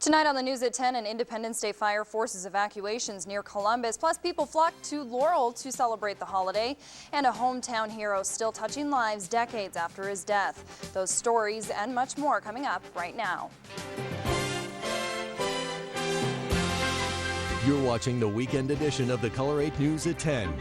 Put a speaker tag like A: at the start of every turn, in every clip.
A: Tonight on the news at 10, an Independence Day fire forces evacuations near Columbus. Plus, people flocked to Laurel to celebrate the holiday. And a hometown hero still touching lives decades after his death. Those stories and much more coming up right now.
B: You're watching the weekend edition of the KULR-8 News at 10.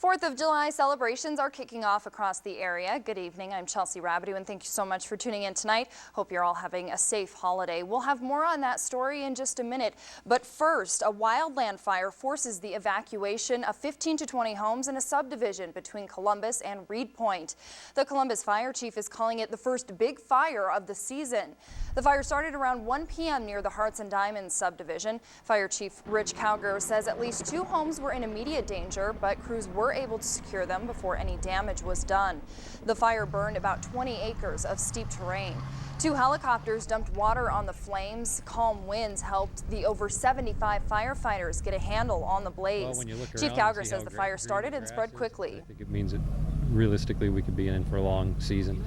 A: 4th of July celebrations are kicking off across the area. Good evening, I'm Chelsea Rabideau, and thank you so much for tuning in tonight. Hope you're all having a safe holiday. We'll have more on that story in just a minute. But first, a wildland fire forces the evacuation of 15 to 20 homes in a subdivision between Columbus and Reed Point. The Columbus fire chief is calling it the first big fire of the season. The fire started around 1 p.m. near the Hearts and Diamonds subdivision. Fire Chief Rich Cowger says at least 2 homes were in immediate danger, but crews were able to secure them before any damage was done. The fire burned about 20 acres of steep terrain. 2 helicopters dumped water on the flames. Calm winds helped the over 75 firefighters get a handle on the blaze. Chief Cowger says the fire started and spread quickly.
C: I think it means that realistically we could be in for a long season.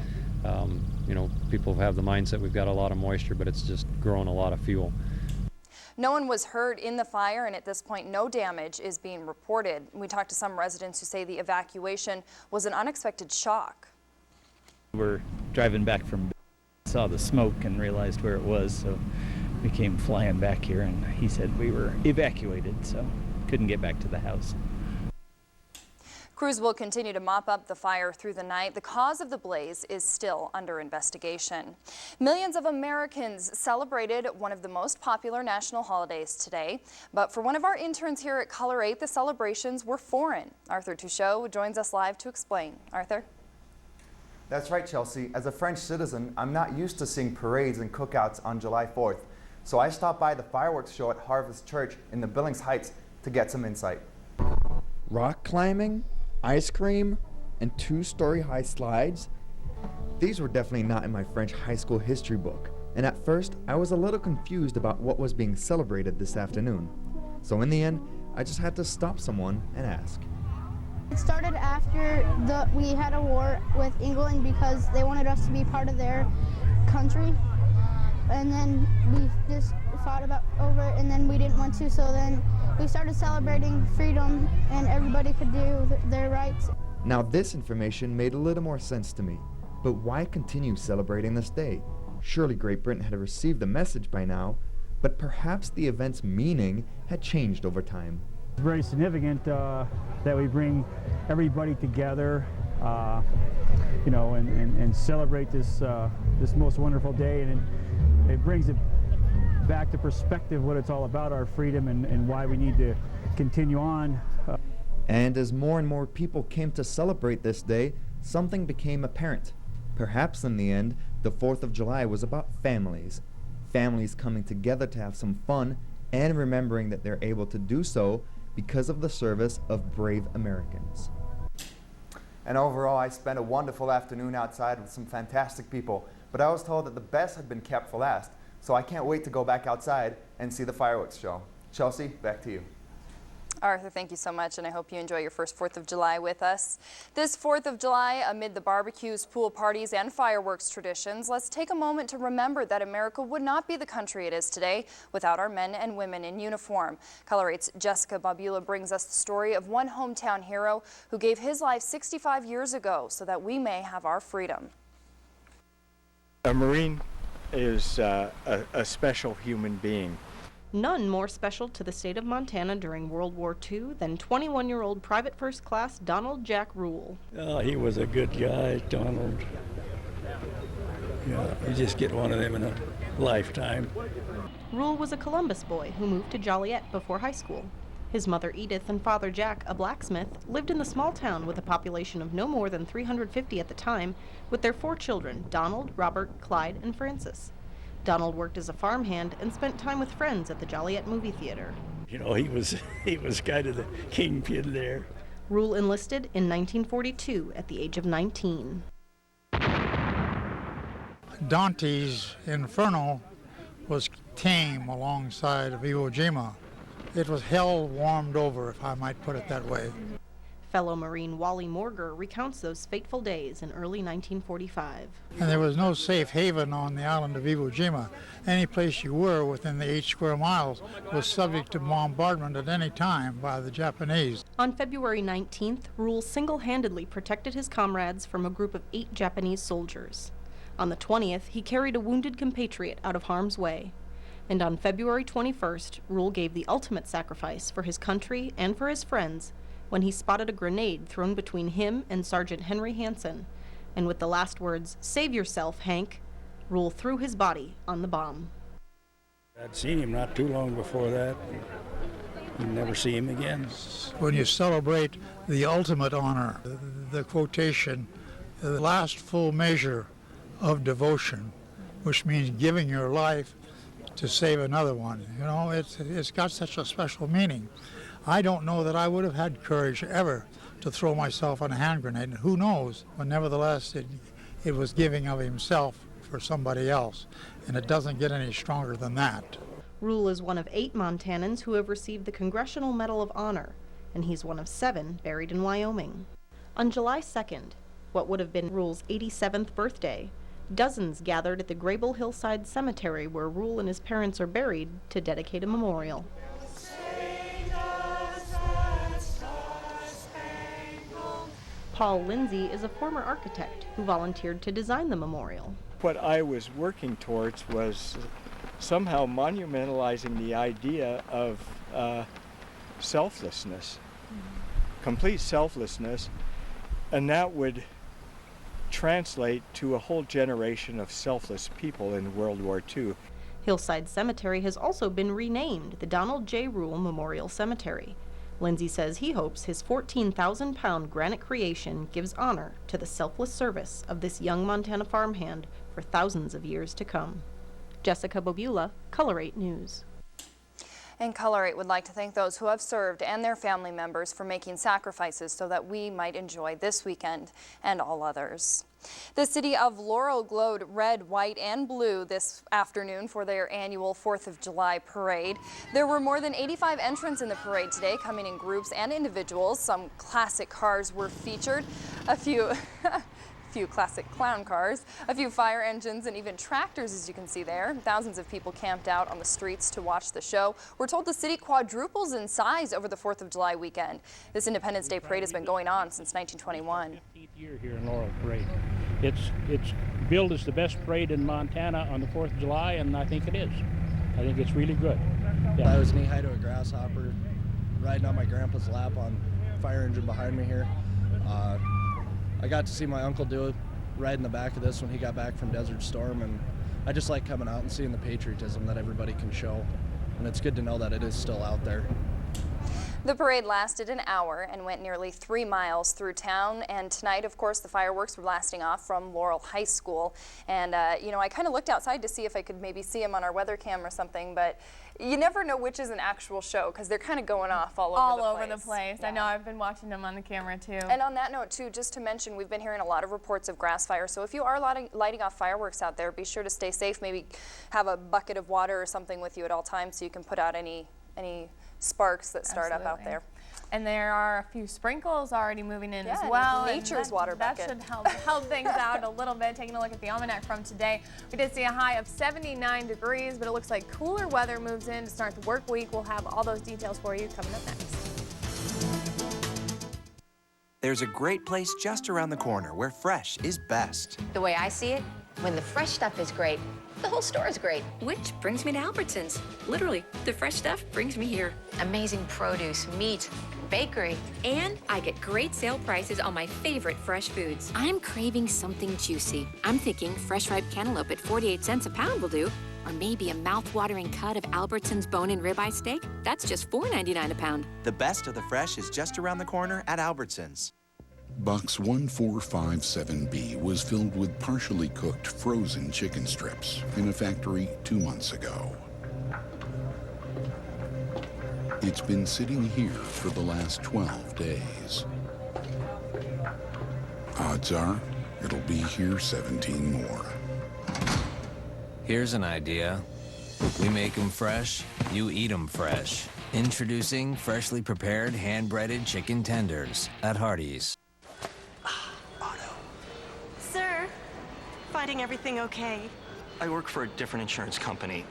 C: You know, people have the mindset we've got a lot of moisture, but it's just growing a lot of fuel.
A: No one was hurt in the fire, and at this point, no damage is being reported. We talked to some residents who say the evacuation was an unexpected shock.
D: We're driving back from, saw the smoke and realized where it was, so we came flying back here, and he said we were evacuated, so couldn't get back to the house.
A: Crews will continue to mop up the fire through the night. The cause of the blaze is still under investigation. Millions of Americans celebrated one of the most popular national holidays today. But for one of our interns here at KULR-8, the celebrations were foreign. Arthur Touchot joins us live to explain. Arthur?
E: That's right, Chelsea. As a French citizen, I'm not used to seeing parades and cookouts on July 4th. So I stopped by the fireworks show at Harvest Church in the Billings Heights to get some insight.
F: Rock climbing, ice cream, and 2-story high slides. These were definitely not in my French high school history book, and at first I was a little confused about what was being celebrated this afternoon. So in the end, I just had to stop someone and ask.
G: It started after we had a war with England because they wanted us to be part of their country, and then we just fought over it, and then we didn't want to, so then we started celebrating freedom and everybody could do their rights.
F: Now this information made a little more sense to me, but why continue celebrating this day? Surely Great Britain had received the message by now, but perhaps the event's meaning had changed over time.
H: It's very significant that we bring everybody together, you know, and celebrate this most wonderful day, and it brings it back to perspective what it's all about, our freedom, and why we need to continue on.
F: And as more and more people came to celebrate this day, something became apparent. Perhaps in the end, the 4th of July was about families. Families coming together to have some fun and remembering that they're able to do so because of the service of brave Americans.
E: And overall, I spent a wonderful afternoon outside with some fantastic people, but I was told that the best had been kept for last. So I can't wait to go back outside and see the fireworks show. Chelsea, back to you.
A: Arthur, thank you so much, and I hope you enjoy your first 4th of July with us. This 4th of July, amid the barbecues, pool parties, and fireworks traditions, let's take a moment to remember that America would not be the country it is today without our men and women in uniform. KULR-8's Jessica Babula brings us the story of one hometown hero who gave his life 65 years ago so that we may have our freedom.
I: A Marine is a special human being.
J: None more special to the state of Montana during World War II than 21-year-old Private First Class Donald Jack Rule.
K: Oh, he was a good guy, Donald. Yeah, you just get one of them in a lifetime.
J: Rule was a Columbus boy who moved to Joliet before high school. His mother Edith and father Jack, a blacksmith, lived in the small town with a population of no more than 350 at the time, with their 4 children, Donald, Robert, Clyde, and Francis. Donald worked as a farmhand and spent time with friends at the Joliet movie theater.
K: You know, he was kind of the kingpin there.
J: Rule enlisted in 1942 at the age of 19.
L: Dante's Inferno was tame alongside of Iwo Jima. It was hell warmed over, if I might put it that way.
J: Fellow Marine Wally Morger recounts those fateful days in early 1945.
L: And there was no safe haven on the island of Iwo Jima. Any place you were within the 8 square miles was subject to bombardment at any time by the Japanese.
J: On February 19th, Rule single-handedly protected his comrades from a group of 8 Japanese soldiers. On the 20th, he carried a wounded compatriot out of harm's way. And on February 21st, Rule gave the ultimate sacrifice for his country and for his friends when he spotted a grenade thrown between him and Sergeant Henry Hansen. And with the last words, "Save yourself, Hank," Rule threw his body on the bomb.
K: I'd seen him not too long before that. You'd never see him again.
L: When you celebrate the ultimate honor, the quotation, the last full measure of devotion, which means giving your life to save another one. You know, it's got such a special meaning. I don't know that I would have had courage ever to throw myself on a hand grenade. Who knows? But nevertheless, it was giving of himself for somebody else, and it doesn't get any stronger than that.
J: Rule is one of 8 Montanans who have received the Congressional Medal of Honor, and he's one of 7 buried in Wyoming. On July 2nd, what would have been Rule's 87th birthday, dozens gathered at the Grable Hillside Cemetery where Rule and his parents are buried to dedicate a memorial. Paul Lindsay is a former architect who volunteered to design the memorial.
I: What I was working towards was somehow monumentalizing the idea of selflessness, complete selflessness, and that would translate to a whole generation of selfless people in World War II.
J: Hillside Cemetery has also been renamed the Donald J. Rule Memorial Cemetery. Lindsay says he hopes his 14,000-pound granite creation gives honor to the selfless service of this young Montana farmhand for thousands of years to come. Jessica Bobula, Color 8 News.
A: And Color 8 would like to thank those who have served and their family members for making sacrifices so that we might enjoy this weekend and all others. The city of Laurel glowed red, white, and blue this afternoon for their annual 4th of July parade. There were more than 85 entrants in the parade today, coming in groups and individuals. Some classic cars were featured, a few classic clown cars, a few fire engines, and even tractors, as you can see there. Thousands of people camped out on the streets to watch the show. We're told the city quadruples in size over the 4th of July weekend. This Independence Day parade has been going on since 1921.
K: 15th year here in Laurel Parade. It's billed as the best parade in Montana on the 4th of July, and I think it is. I think it's really good. Yeah.
M: I was knee-high to a grasshopper, riding on my grandpa's lap on fire engine behind me here. I got to see my uncle do it, ride in the back of this when he got back from Desert Storm, and I just like coming out and seeing the patriotism that everybody can show, and it's good to know that it is still out there.
A: The parade lasted an hour and went nearly 3 miles through town, and tonight, of course, the fireworks were blasting off from Laurel High School. And you know, I kind of looked outside to see if I could maybe see them on our weather cam or something, but you never know which is an actual show because they're kind of going off all over the place.
N: Yeah. I know, I've been watching them on the camera too.
A: And on that note too, just to mention, we've been hearing a lot of reports of grass fire, so if you are lighting off fireworks out there, be sure to stay safe. Maybe have a bucket of water or something with you at all times so you can put out any sparks that start up out there.
N: And there are a few sprinkles already moving in as
A: Yeah,
N: well.
A: nature's water bucket.
N: That should help things out a little bit. Taking a look at the almanac from today, we did see a high of 79 degrees, but it looks like cooler weather moves in to start the work week. We'll have all those details for you coming up next.
O: There's a great place just around the corner where fresh is best.
P: The way I see it, when the fresh stuff is great, the whole store is great.
Q: Which brings me to Albertsons. Literally, the fresh stuff brings me here.
P: Amazing produce, meat, bakery.
Q: And I get great sale prices on my favorite fresh foods. I'm craving something juicy. I'm thinking fresh ripe cantaloupe at 48 cents a pound will do. Or maybe a mouth-watering cut of Albertsons bone-in ribeye steak. That's just $4.99 a pound.
O: The best of the fresh is just around the corner at Albertsons.
R: Box 1457B was filled with partially cooked frozen chicken strips in a factory 2 months ago. It's been sitting here for the last 12 days. Odds are, it'll be here 17 more.
S: Here's an idea. We make them fresh, you eat them fresh. Introducing freshly prepared hand-breaded chicken tenders at Hardee's.
T: Sir, finding everything okay?
U: I work for a different insurance company.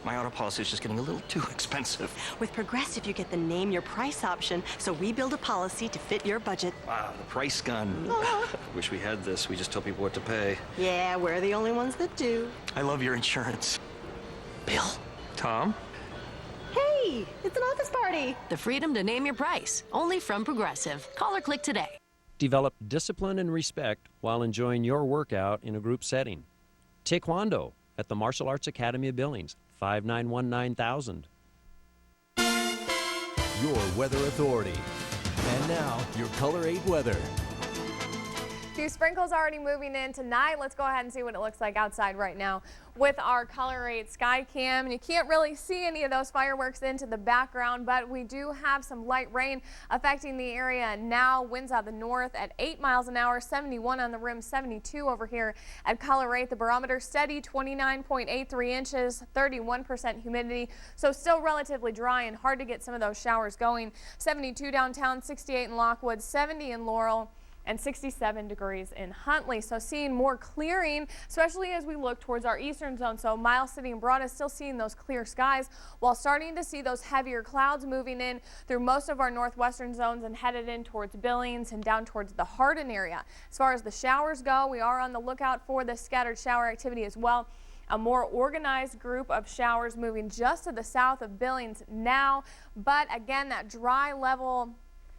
U: My auto policy is just getting a little too expensive.
T: With Progressive, you get the name your price option, so we build a policy to fit your budget.
U: Wow, the price gun. Wish we had this. We just tell people what to pay.
T: Yeah, we're the only ones that do.
U: I love your insurance. Bill? Tom?
T: Hey, it's an office party.
V: The freedom to name your price, only from Progressive. Call or click today.
W: Develop discipline and respect while enjoying your workout in a group setting. Taekwondo at the Martial Arts Academy of Billings, 5919,000.
B: Your weather authority. And now, your Color 8 weather.
N: A few sprinkles already moving in tonight. Let's go ahead and see what it looks like outside right now with our Color 8 sky cam. And you can't really see any of those fireworks into the background, but we do have some light rain affecting the area now. Winds out of the north at 8 miles an hour, 71 on the rim, 72 over here at Color 8. The barometer steady, 29.83 inches, 31% humidity. So still relatively dry and hard to get some of those showers going. 72 downtown, 68 in Lockwood, 70 in Laurel, and 67 degrees in Huntley. So seeing more clearing, especially as we look towards our eastern zone. So Miles City and Broad is still seeing those clear skies while starting to see those heavier clouds moving in through most of our northwestern zones and headed in towards Billings and down towards the Hardin area. As far as the showers go, we are on the lookout for the scattered shower activity as well. A more organized group of showers moving just to the south of Billings now, but again, that dry level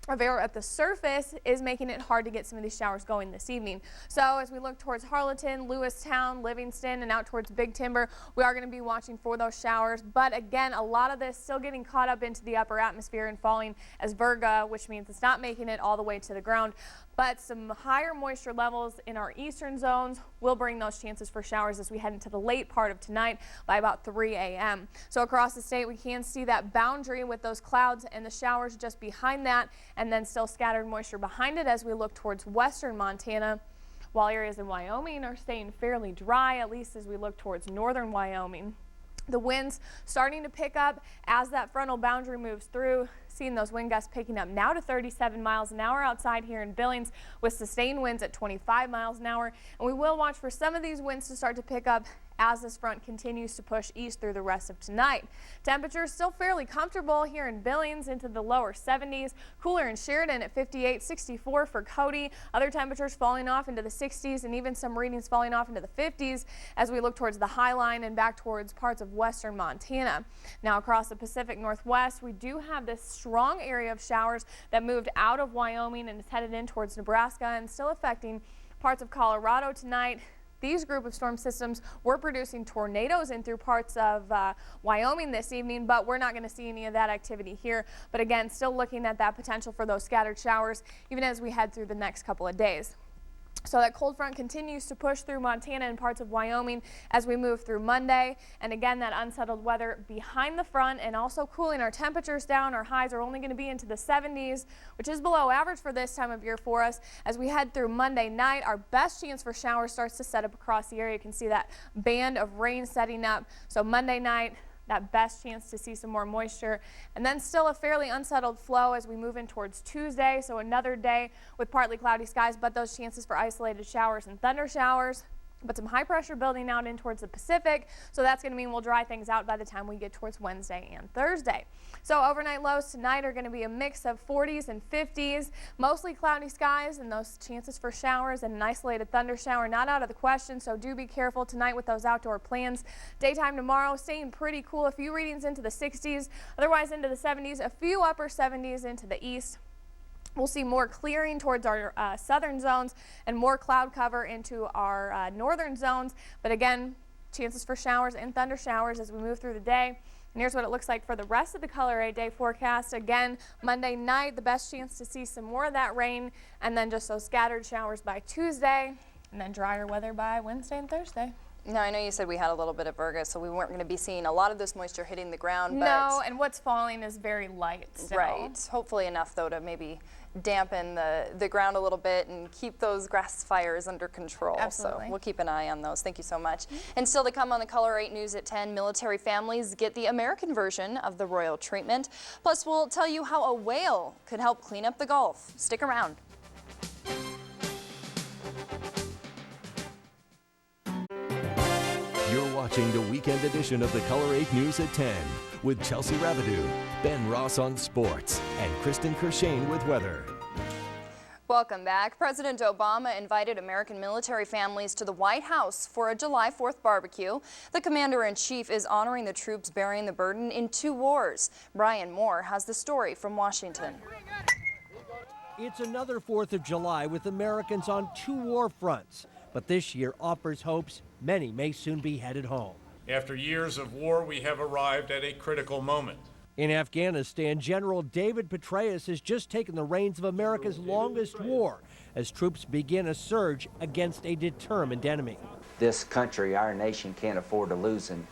N: of air at the surface is making it hard to get some of these showers going this evening. So as we look towards Harleton, Lewistown, Livingston, and out towards Big Timber, we are going to be watching for those showers. But again, a lot of this still getting caught up into the upper atmosphere and falling as virga, which means it's not making it all the way to the ground. But some higher moisture levels in our eastern zones will bring those chances for showers as we head into the late part of tonight by about 3 a.m. So across the state, we can see that boundary with those clouds and the showers just behind that, and then still scattered moisture behind it as we look towards western Montana, while areas in Wyoming are staying fairly dry, at least as we look towards northern Wyoming. The winds starting to pick up as that frontal boundary moves through, seeing those wind gusts picking up now to 37 miles an hour outside here in Billings with sustained winds at 25 miles an hour. And we will watch for some of these winds to start to pick up as this front continues to push east through the rest of tonight. Temperatures still fairly comfortable here in Billings into the lower 70s. Cooler in Sheridan at 58, 64 for Cody. Other temperatures falling off into the 60s and even some readings falling off into the 50s as we look towards the High Line and back towards parts of western Montana. Now across the Pacific Northwest, we do have this strong area of showers that moved out of Wyoming and is headed in towards Nebraska and still affecting parts of Colorado tonight. These group of storm systems were producing tornadoes in through parts of Wyoming this evening, but we're not going to see any of that activity here. But again, still looking at that potential for those scattered showers even as we head through the next couple of days. So that cold front continues to push through Montana and parts of Wyoming as we move through Monday. And again, that unsettled weather behind the front and also cooling our temperatures down. Our highs are only going to be into the 70s, which is below average for this time of year for us. As we head through Monday night, our best chance for showers starts to set up across the area. You can see that band of rain setting up. So Monday night, that best chance to see some more moisture, and then still a fairly unsettled flow as we move in towards Tuesday. So another day with partly cloudy skies, but those chances for isolated showers and thunder showers. But some high pressure building out in towards the Pacific, so that's going to mean we'll dry things out by the time we get towards Wednesday and Thursday. So overnight lows tonight are going to be a mix of 40s and 50s, mostly cloudy skies and those chances for showers and an isolated thunder shower not out of the question, so do be careful tonight with those outdoor plans. Daytime tomorrow staying pretty cool, a few readings into the 60s, otherwise into the 70s, a few upper 70s into the east. We'll see more clearing towards our southern zones and more cloud cover into our northern zones. But again, chances for showers and thunder showers as we move through the day. And here's what it looks like for the rest of the Color 8 day forecast. Again, Monday night, the best chance to see some more of that rain, and then just those scattered showers by Tuesday, and then drier weather by Wednesday and Thursday.
A: Now, I know you said we had a little bit of virga, so we weren't going to be seeing a lot of this moisture hitting the ground. But
N: no, and what's falling is very light still.
A: Right. Hopefully enough, though, to maybe dampen the ground a little bit and keep those grass fires under control.
N: Absolutely.
A: So we'll keep an eye on those. Thank you so much. And still to come on the Color 8 News at 10, military families get the American version of the royal treatment. Plus, we'll tell you how a whale could help clean up the Gulf. Stick around.
B: You're watching the weekend edition of the Color 8 News at 10 with Chelsea Rabideau, Ben Ross on sports, and Kristen Kershane with weather.
A: Welcome back. President Obama invited American military families to the White House for a July 4th barbecue. The commander-in-chief is honoring the troops bearing the burden in 2 wars. Brian Moore has the story from Washington.
C: It's another 4th of July with Americans on 2 war fronts. But this year offers hopes many may soon be headed home.
D: After years of war, we have arrived at a critical moment.
C: In Afghanistan, General David Petraeus has just taken the reins of America's longest war as troops begin a surge against a determined enemy.
G: This country, our nation, can't afford to lose in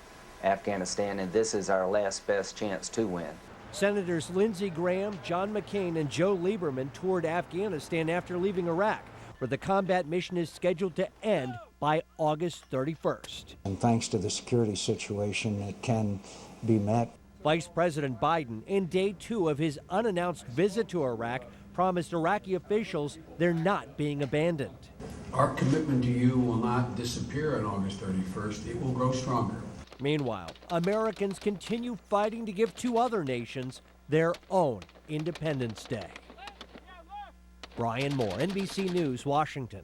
G: Afghanistan, and this is our last best chance to win.
C: Senators Lindsey Graham, John McCain, and Joe Lieberman toured Afghanistan after leaving Iraq, where the combat mission is scheduled to end by August 31st.
X: And thanks to the security situation, it can be met.
C: Vice President Biden, in day 2 of his unannounced visit to Iraq, promised Iraqi officials they're not being abandoned.
Y: Our commitment to you will not disappear on August 31st. It will grow stronger.
C: Meanwhile, Americans continue fighting to give 2 other nations their own Independence Day. Brian Moore, NBC News, Washington.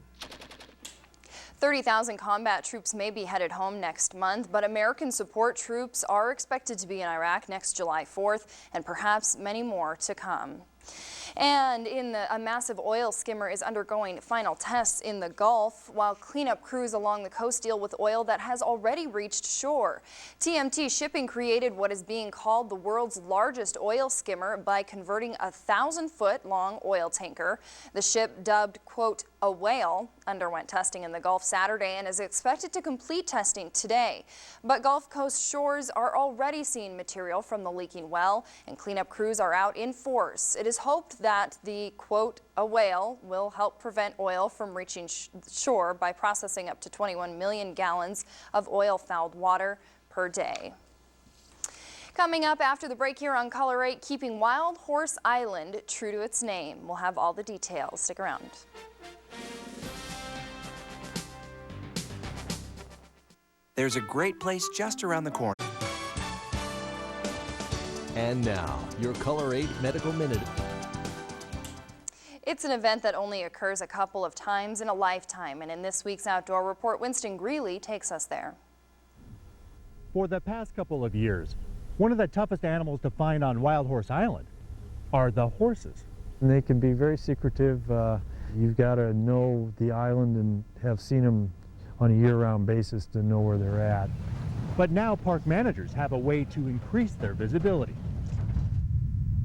A: 30,000 combat troops may be headed home next month, but American support troops are expected to be in Iraq next July 4th, and perhaps many more to come. And a massive oil skimmer is undergoing final tests in the Gulf, while cleanup crews along the coast deal with oil that has already reached shore. TMT Shipping created what is being called the world's largest oil skimmer by converting a 1,000-foot-long oil tanker. The ship, dubbed, quote, a whale, underwent testing in the Gulf Saturday and is expected to complete testing today. But Gulf Coast shores are already seeing material from the leaking well, and cleanup crews are out in force. It is hoped that the, quote, a whale will help prevent oil from reaching shore by processing up to 21 million gallons of oil-fouled water per day. Coming up after the break here on Color 8, keeping Wild Horse Island true to its name. We'll have all the details. Stick around.
O: There's a great place just around the corner.
B: And now, your Color 8 Medical Minute.
A: It's an event that only occurs a couple of times in a lifetime, and in this week's Outdoor Report, Winston Greeley takes us there.
H: For the past couple of years, one of the toughest animals to find on Wild Horse Island are the horses. And they can be very secretive. You've got to know the island and have seen them on a year-round basis to know where they're at. But now park managers have a way to increase their visibility.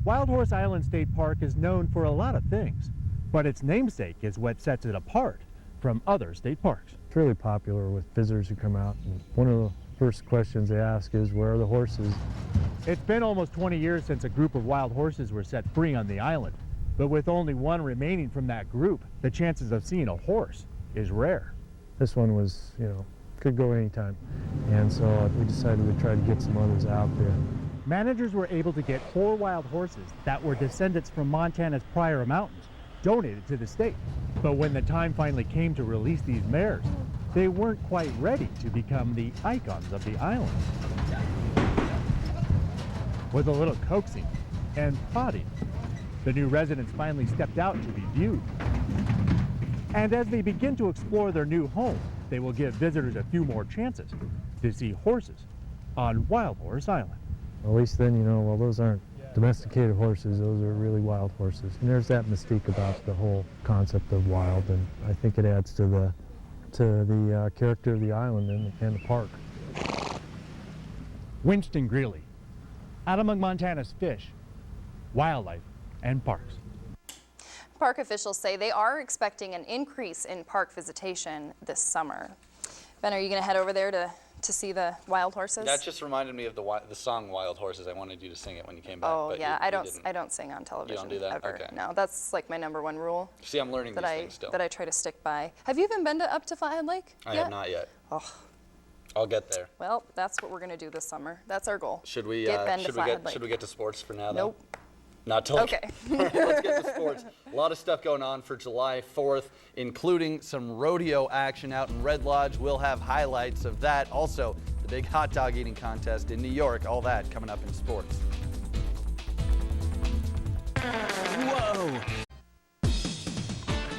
H: Wild Horse Island State Park is known for a lot of things, but its namesake is what sets it apart from other state parks. It's really popular with visitors who come out, and one of the first questions they ask is, where are the horses? It's been almost 20 years since a group of wild horses were set free on the island, but with only one remaining from that group, the chances of seeing a horse is rare. This one was, could go anytime, and so we decided we'd try to get some others out there. Managers were able to get 4 wild horses that were descendants from Montana's Pryor Mountains donated to the state. But when the time finally came to release these mares, they weren't quite ready to become the icons of the island. With a little coaxing and prodding, the new residents finally stepped out to be viewed. And as they begin to explore their new home, they will give visitors a few more chances to see horses on Wild Horse Island. At least then, well, those aren't domesticated horses, those are really wild horses. And there's that mystique about the whole concept of wild, and I think it adds to the character of the island and the park. Winston Greeley, out among Montana's fish, wildlife, and parks.
A: Park officials say they are expecting an increase in park visitation this summer. Ben, are you going to head over there to see the wild horses?
E: That just reminded me of the song Wild Horses. I wanted you to sing it when you came back.
A: Oh,
E: but
A: yeah,
E: you
A: I don't sing on television.
E: You don't do that?
A: Ever.
E: Okay.
A: No, that's like my #1 rule.
E: See, I'm learning these things still.
A: That I try to stick by. Have you even been up to Flathead Lake
E: I
A: yet?
E: have not yet.
A: Oh.
E: I'll get there.
A: Well, that's what we're going to do this summer. That's our goal.
E: Should we
A: get Ben to Flathead Lake.
E: Should we get to sports for now?
A: Nope.
E: Though? Not till
A: okay.
E: All right, let's get to sports. A lot of stuff going on for July 4th, including some rodeo action out in Red Lodge. We'll have highlights of that. Also, the big hot dog eating contest in New York. All that coming up in sports.
B: Whoa!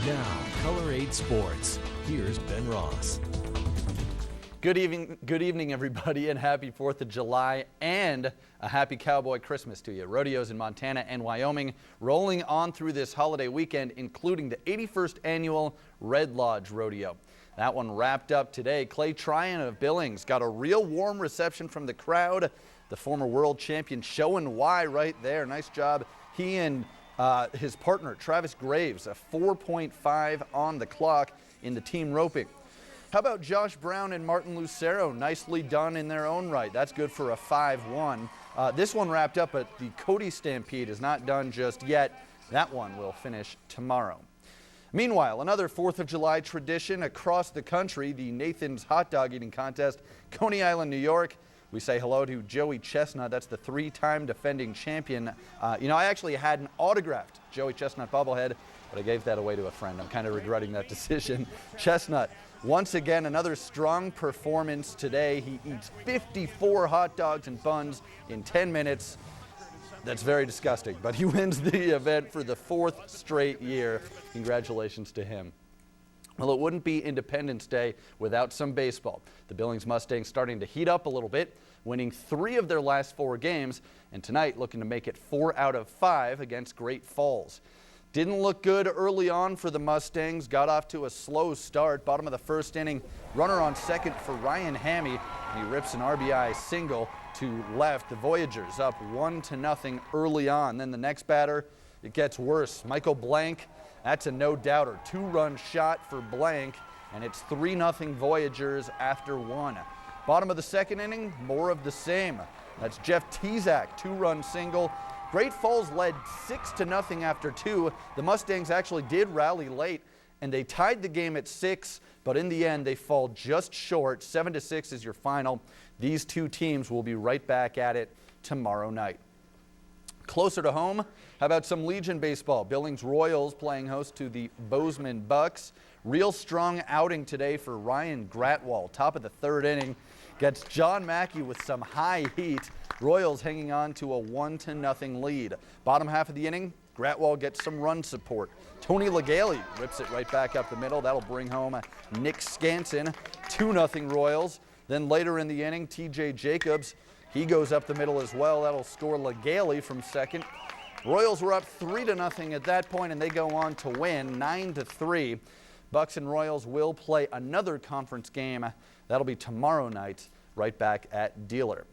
B: Now, Color 8 Sports. Here's Ben Ross.
E: Good evening, everybody, and happy 4th of July and a happy Cowboy Christmas to you. Rodeos in Montana and Wyoming rolling on through this holiday weekend, including the 81st annual Red Lodge Rodeo. That one wrapped up today. Clay Tryon of Billings got a real warm reception from the crowd. The former world champion showing why right there. Nice job. He and his partner, Travis Graves, a 4.5 on the clock in the team roping. How about Josh Brown and Martin Lucero? Nicely done in their own right. That's good for a 5-1. This one wrapped up, but the Cody Stampede is not done just yet. That one will finish tomorrow. Meanwhile, another 4th of July tradition across the country, the Nathan's Hot Dog Eating Contest, Coney Island, New York. We say hello to Joey Chestnut. That's the 3-time defending champion. I actually had an autographed Joey Chestnut bobblehead, but I gave that away to a friend. I'm kind of regretting that decision. Chestnut, once again, another strong performance today. He eats 54 hot dogs and buns in 10 minutes. That's very disgusting, but he wins the event for the 4th straight year. Congratulations to him. Well, it wouldn't be Independence Day without some baseball. The Billings Mustangs starting to heat up a little bit, winning 3 of their last 4 games, and tonight looking to make it 4 out of 5 against Great Falls. Didn't look good early on for the Mustangs, got off to a slow start. Bottom of the 1st inning, runner on second for Ryan Hammy, and he rips an RBI single to left. The Voyagers up 1-0 early on. Then the next batter, it gets worse. Michael Blank, that's a no-doubter. 2-run shot for Blank, and it's 3-0 Voyagers after 1. Bottom of the 2nd inning, more of the same. That's Jeff Tezak, 2-run single. Great Falls led 6-0 after 2. The Mustangs actually did rally late, and they tied the game at 6, but in the end they fall just short. 7-6 is your final. These 2 teams will be right back at it tomorrow night. Closer to home, how about some Legion baseball? Billings Royals playing host to the Bozeman Bucks. Real strong outing today for Ryan Gratwall. Top of the 3rd inning, gets John Mackey with some high heat. Royals hanging on to a 1-0 lead. Bottom half of the inning, Gratwall gets some run support. Tony Legale rips it right back up the middle. That'll bring home Nick Scanson. 2-0 Royals. Then later in the inning, TJ Jacobs, he goes up the middle as well. That'll score Legale from second. Royals were up 3-0 at that point, and they go on to win 9-3. Bucks and Royals will play another conference game. That'll be tomorrow night, right back at Dealer.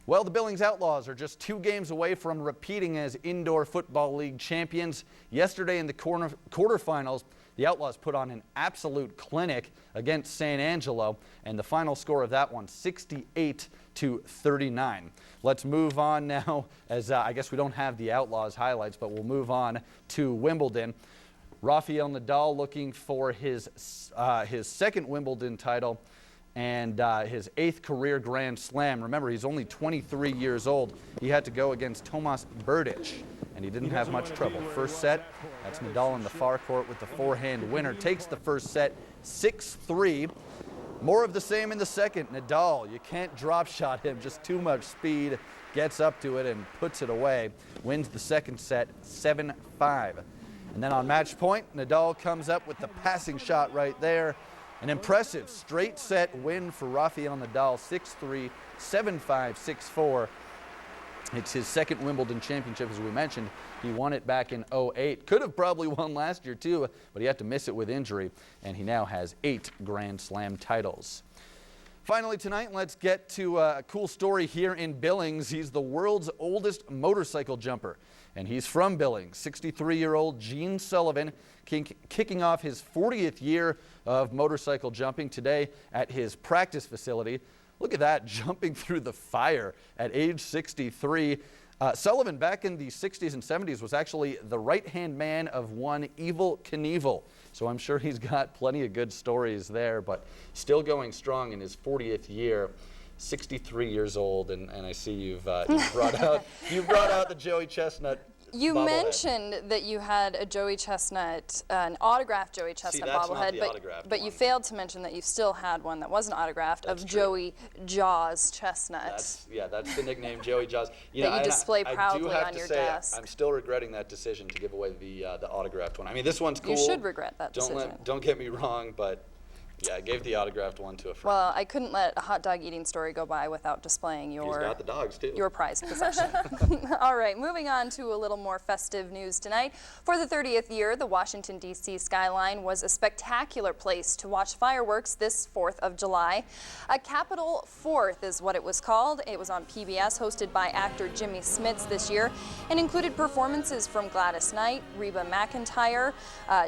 E: Well, the Billings Outlaws are just 2 games away from repeating as Indoor Football League champions. Yesterday in the quarterfinals, the Outlaws put on an absolute clinic against San Angelo, and the final score of that one, 68-39. Let's move on now, as I guess we don't have the Outlaws highlights, but we'll move on to Wimbledon. Rafael Nadal looking for his 2nd Wimbledon title and his 8th career Grand Slam. Remember, he's only 23 years old. He had to go against Tomas Berdych, and he didn't have much trouble. First set, that's Nadal in the far court with the forehand winner. Takes the first set, 6-3. More of the same in the second. Nadal, you can't drop shot him, just too much speed. Gets up to it and puts it away. Wins the second set, 7-5. And then on match point, Nadal comes up with the passing shot right there. An impressive straight set win for Rafael Nadal, 6-3, 7-5, 6-4. It's his 2nd Wimbledon championship, as we mentioned. He won it back in 2008. Could have probably won last year too, but he had to miss it with injury, and he now has 8 Grand Slam titles. Finally tonight, let's get to a cool story here in Billings. He's the world's oldest motorcycle jumper, and he's from Billings. 63-year-old Gene Sullivan kicking off his 40th year of motorcycle jumping today at his practice facility. Look at that, jumping through the fire at age 63. Sullivan, back in the 60s and 70s, was actually the right-hand man of one Evel Knievel. So I'm sure he's got plenty of good stories there, but still going strong in his 40th year. 63 years old, and I see you've brought out the Joey Chestnut.
A: You
E: bobblehead.
A: mentioned that you had a Joey Chestnut, an autographed Joey Chestnut bobblehead, but you failed to mention that you still had one that wasn't autographed of Joey Jaws Chestnut.
E: That's the nickname, Joey Jaws.
A: That you display proudly on your desk.
E: I'm still regretting that decision to give away the autographed one. I mean, this one's cool.
A: You should regret that decision.
E: Don't get me wrong, but yeah, I gave the autographed one to a friend.
A: Well, I couldn't let a hot dog eating story go by without displaying
E: He's got the dogs too.
A: Your prized possession. All right, moving on to a little more festive news tonight. For the 30th year, the Washington, D.C. skyline was a spectacular place to watch fireworks this 4th of July. A Capitol 4th is what it was called. It was on PBS, hosted by actor Jimmy Smits this year, and included performances from Gladys Knight, Reba McEntire,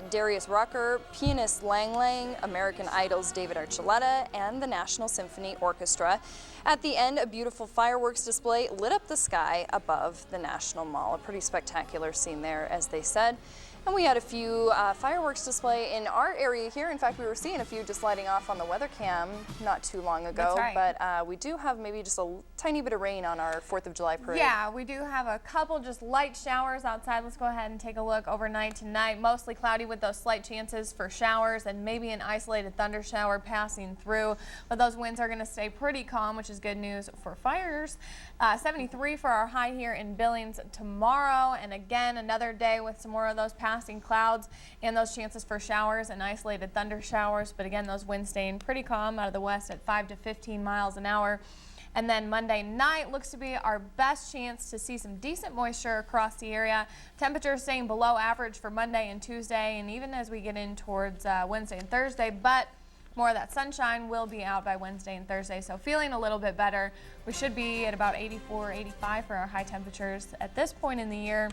A: Darius Rucker, pianist Lang Lang, American Idol's David Archuleta, and the National Symphony Orchestra. At the end, a beautiful fireworks display lit up the sky above the National Mall. A pretty spectacular scene there, as they said. And we had a few fireworks display in our area here. In fact, we were seeing a few just lighting off on the weather cam not too long ago.
N: That's right.
A: But we do have maybe just a tiny bit of rain on our 4th of July parade.
N: Yeah, we do have a couple just light showers outside. Let's go ahead and take a look overnight tonight. Mostly cloudy with those slight chances for showers and maybe an isolated thunder shower passing through. But those winds are going to stay pretty calm, which is good news for fires. 73 for our high here in Billings tomorrow. And again, another day with some more of those passing clouds and those chances for showers and isolated thunder showers. But again, those winds staying pretty calm out of the west at 5 to 15 miles an hour. And then Monday night looks to be our best chance to see some decent moisture across the area. Temperatures staying below average for Monday and Tuesday, and even as we get in towards Wednesday and Thursday. But more of that sunshine will be out by Wednesday and Thursday, so feeling a little bit better. We should be at about 84, 85 for our high temperatures at this point in the year.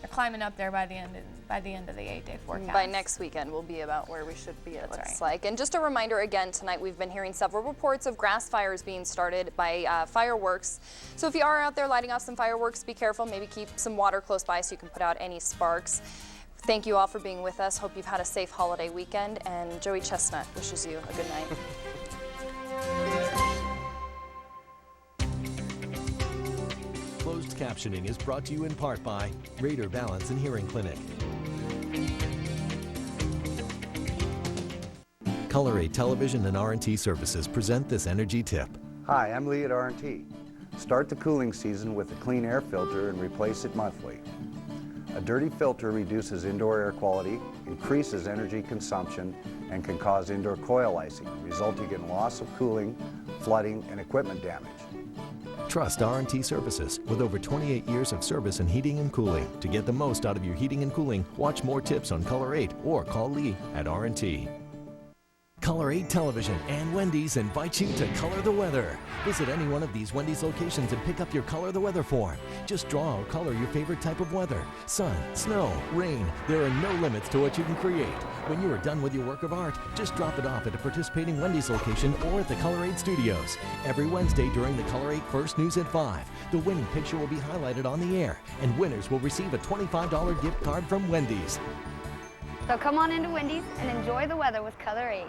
N: They're climbing up there by the end of the 8-day forecast.
A: By next weekend, we'll be about where we should be, it looks like. And just a reminder again, tonight we've been hearing several reports of grass fires being started by fireworks. So if you are out there lighting off some fireworks, be careful. Maybe keep some water close by so you can put out any sparks. Thank you all for being with us. Hope you've had a safe holiday weekend. And Joey Chestnut wishes you a good night.
B: Closed captioning is brought to you in part by Raider Balance and Hearing Clinic. KULR-TV Television and R&T Services present this energy tip.
F: Hi, I'm Lee at R&T. Start the cooling season with a clean air filter and replace it monthly. A dirty filter reduces indoor air quality, increases energy consumption, and can cause indoor coil icing, resulting in loss of cooling, flooding, and equipment damage.
B: Trust R&T Services with over 28 years of service in heating and cooling. To get the most out of your heating and cooling, watch more tips on KULR-TV or call Lee at R&T. KULR-TV Television and Wendy's invite you to color the weather. Visit any one of these Wendy's locations and pick up your Color the Weather form. Just draw or color your favorite type of weather. Sun, snow, rain. There are no limits to what you can create. When you are done with your work of art, just drop it off at a participating Wendy's location or at the KULR-TV studios. Every Wednesday during the KULR-TV First News at 5, the winning picture will be highlighted on the air, and winners will receive a $25 gift card from Wendy's.
I: So come on into Wendy's and enjoy the weather with KULR-TV.